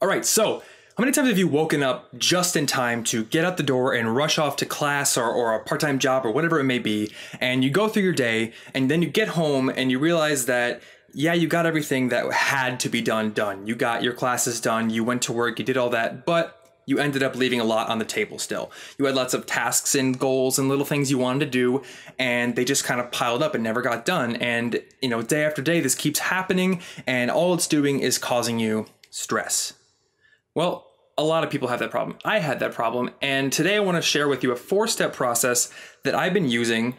All right, so how many times have you woken up just in time to get out the door and rush off to class or a part-time job or whatever it may be, and you go through your day, and then you get home and you realize that, yeah, you got everything that had to be done. You got your classes done, you went to work, you did all that, but you ended up leaving a lot on the table still. You had lots of tasks and goals and little things you wanted to do, and they just kind of piled up and never got done. And, day after day, this keeps happening, and all it's doing is causing you stress. Well, a lot of people have that problem. I had that problem, and today I want to share with you a 4-step process that I've been using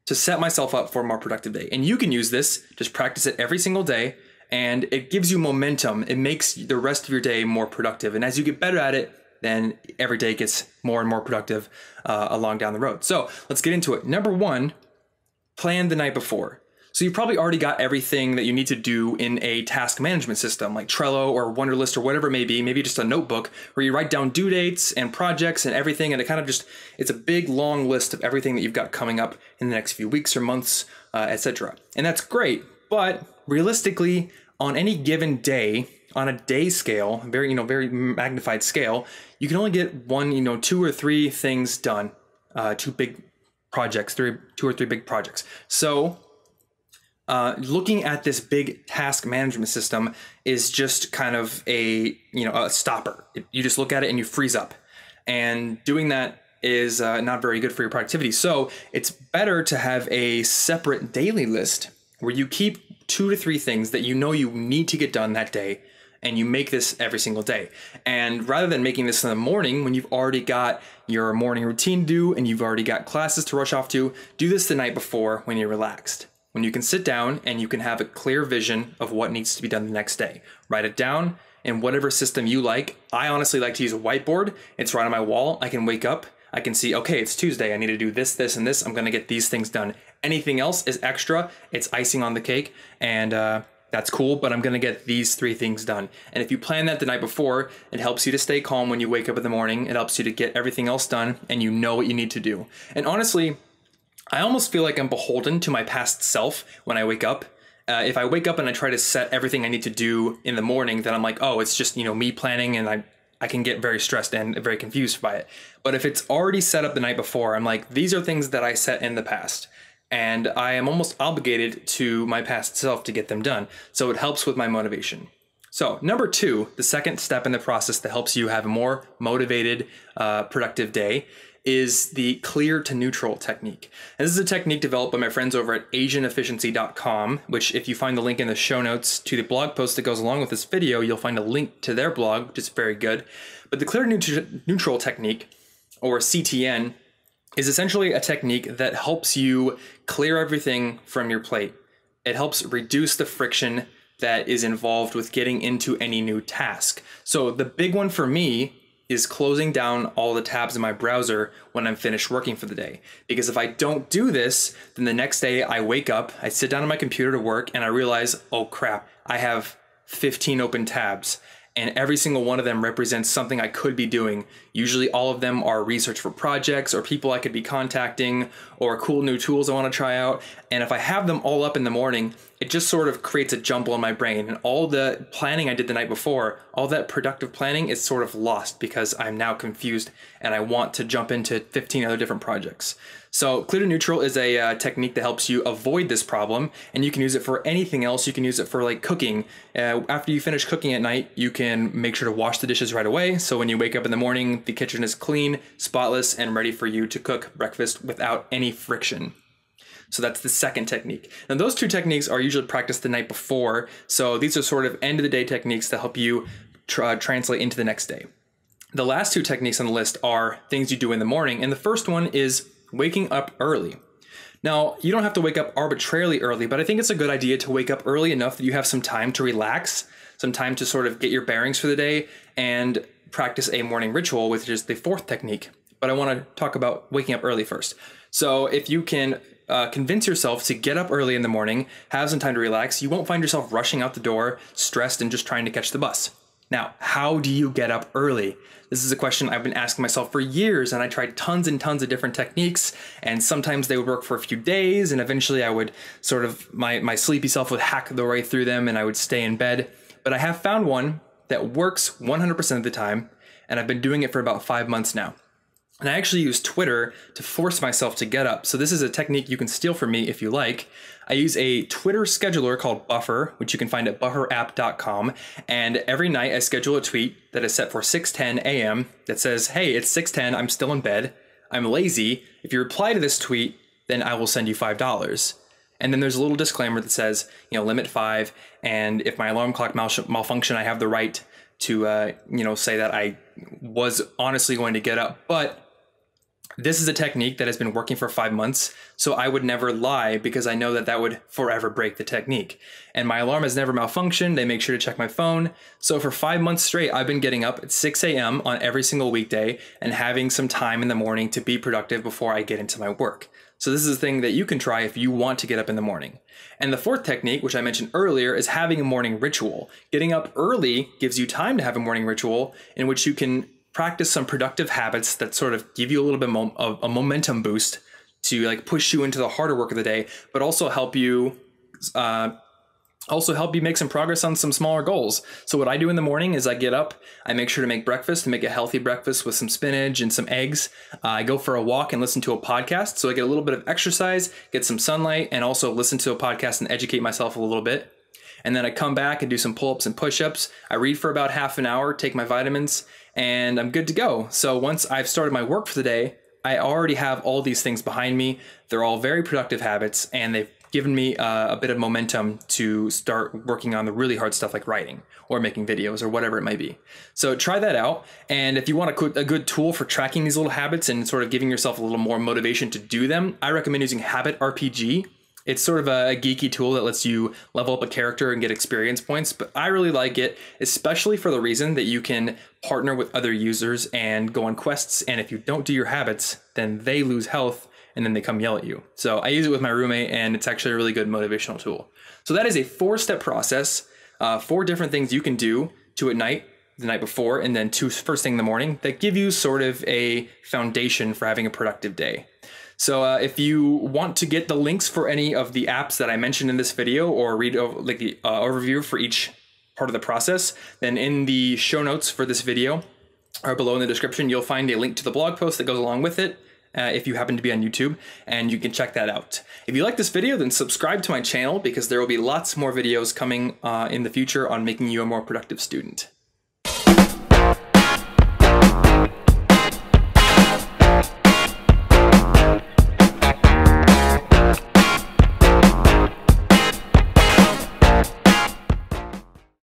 to set myself up for a more productive day. And you can use this, just practice it every single day, and it gives you momentum. It makes the rest of your day more productive. And as you get better at it, then every day gets more and more productive along down the road. So let's get into it. Number 1, plan the night before. So you've probably already got everything that you need to do in a task management system like Trello or Wunderlist or whatever it may be, maybe just a notebook where you write down due dates and projects and everything. And it's a big long list of everything that you've got coming up in the next few weeks or months, etc. And that's great. But realistically, on any given day, on a day scale, very magnified scale, you can only get 1, 2 or 3 things done, 2 big projects, 2 or 3 big projects. So looking at this big task management system is just kind of a stopper. You just look at it and you freeze up, and doing that is not very good for your productivity. So it's better to have a separate daily list where you keep 2 to 3 things that you need to get done that day, and you make this every single day. And rather than making this in the morning when you've already got your morning routine due and you've already got classes to rush off to, do this the night before when you're relaxed, when you can sit down and you can have a clear vision of what needs to be done the next day. Write it down in whatever system you like. I honestly like to use a whiteboard. It's right on my wall. I can wake up, I can see, okay, it's Tuesday. I need to do this, this, and this. I'm going to get these things done. Anything else is extra. It's icing on the cake, and that's cool, but I'm going to get these 3 things done. And if you plan that the night before, it helps you to stay calm when you wake up in the morning. It helps you to get everything else done, and you know what you need to do. And honestly, I almost feel like I'm beholden to my past self when I wake up. If I wake up and I try to set everything I need to do in the morning, then I'm like, oh, it's just, me planning, and I can get very stressed and very confused by it. But if it's already set up the night before, I'm like, these are things that I set in the past, and I am almost obligated to my past self to get them done. So it helps with my motivation. So number 2, the second step in the process that helps you have a more motivated, productive day is the clear to neutral technique. And this is a technique developed by my friends over at asianefficiency.com, which if you find the link in the show notes to the blog post that goes along with this video, you'll find a link to their blog, which is very good. But the clear neutral technique, or CTN, is essentially a technique that helps you clear everything from your plate. It helps reduce the friction that is involved with getting into any new task. So the big one for me is closing down all the tabs in my browser when I'm finished working for the day. Because if I don't do this, then the next day I wake up, I sit down on my computer to work, and I realize, oh crap, I have 15 open tabs, and every single one of them represents something I could be doing. Usually all of them are research for projects or people I could be contacting or cool new tools I want to try out. And if I have them all up in the morning, it just sort of creates a jumble in my brain. And all the planning I did the night before, all that productive planning is sort of lost because I'm now confused and I want to jump into 15 other different projects. So clear to neutral is a technique that helps you avoid this problem, and you can use it for anything else. You can use it for like cooking. After you finish cooking at night, you can make sure to wash the dishes right away. So when you wake up in the morning, the kitchen is clean, spotless, and ready for you to cook breakfast without any friction. So that's the second technique. Now those 2 techniques are usually practiced the night before. So these are sort of end of the day techniques that help you translate into the next day. The last 2 techniques on the list are things you do in the morning. And the first one is waking up early. Now, you don't have to wake up arbitrarily early, but I think it's a good idea to wake up early enough that you have some time to relax, some time to sort of get your bearings for the day and practice a morning ritual, which is the 4th technique. But I want to talk about waking up early first. So if you can convince yourself to get up early in the morning, have some time to relax, you won't find yourself rushing out the door, stressed and just trying to catch the bus. Now, how do you get up early? This is a question I've been asking myself for years, and I tried tons and tons of different techniques, and sometimes they would work for a few days, and eventually I would sort of, my sleepy self would hack the way through them, and I would stay in bed. But I have found one that works 100% of the time, and I've been doing it for about 5 months now. And I actually use Twitter to force myself to get up. So this is a technique you can steal from me if you like. I use a Twitter scheduler called Buffer, which you can find at bufferapp.com. And every night I schedule a tweet that is set for 6:10 a.m. that says, hey, it's 6:10, I'm still in bed, I'm lazy. If you reply to this tweet, then I will send you $5. And then there's a little disclaimer that says, limit 5. And if my alarm clock malfunction, I have the right to, say that I was honestly going to get up. But this is a technique that has been working for 5 months, so I would never lie because I know that that would forever break the technique. And my alarm has never malfunctioned. I make sure to check my phone. So for 5 months straight, I've been getting up at 6 a.m. on every single weekday and having some time in the morning to be productive before I get into my work. So this is a thing that you can try if you want to get up in the morning. And the fourth technique, which I mentioned earlier, is having a morning ritual. Getting up early gives you time to have a morning ritual in which you can practice some productive habits that sort of give you a little bit of a momentum boost to like push you into the harder work of the day, but also help you make some progress on some smaller goals. So what I do in the morning is I get up, I make sure to make breakfast, and make a healthy breakfast with some spinach and some eggs. I go for a walk and listen to a podcast. So I get a little bit of exercise, get some sunlight, and also listen to a podcast and educate myself a little bit. And then I come back and do some pull-ups and push-ups. I read for about half an hour, take my vitamins, and I'm good to go. So once I've started my work for the day, I already have all these things behind me. They're all very productive habits, and they've given me a bit of momentum to start working on the really hard stuff like writing or making videos or whatever it might be. So try that out. And if you want a good tool for tracking these little habits and sort of giving yourself a little more motivation to do them, I recommend using Habit RPG. It's sort of a geeky tool that lets you level up a character and get experience points, but I really like it, especially for the reason that you can partner with other users and go on quests. And if you don't do your habits, then they lose health and then they come yell at you. So I use it with my roommate, and it's actually a really good motivational tool. So that is a 4-step process, 4 different things you can do, 2 at night, the night before, and then 2 first thing in the morning, that give you sort of a foundation for having a productive day. So if you want to get the links for any of the apps that I mentioned in this video, or read like the overview for each part of the process, then in the show notes for this video or below in the description, you'll find a link to the blog post that goes along with it if you happen to be on YouTube, and you can check that out. If you like this video, then subscribe to my channel because there will be lots more videos coming in the future on making you a more productive student.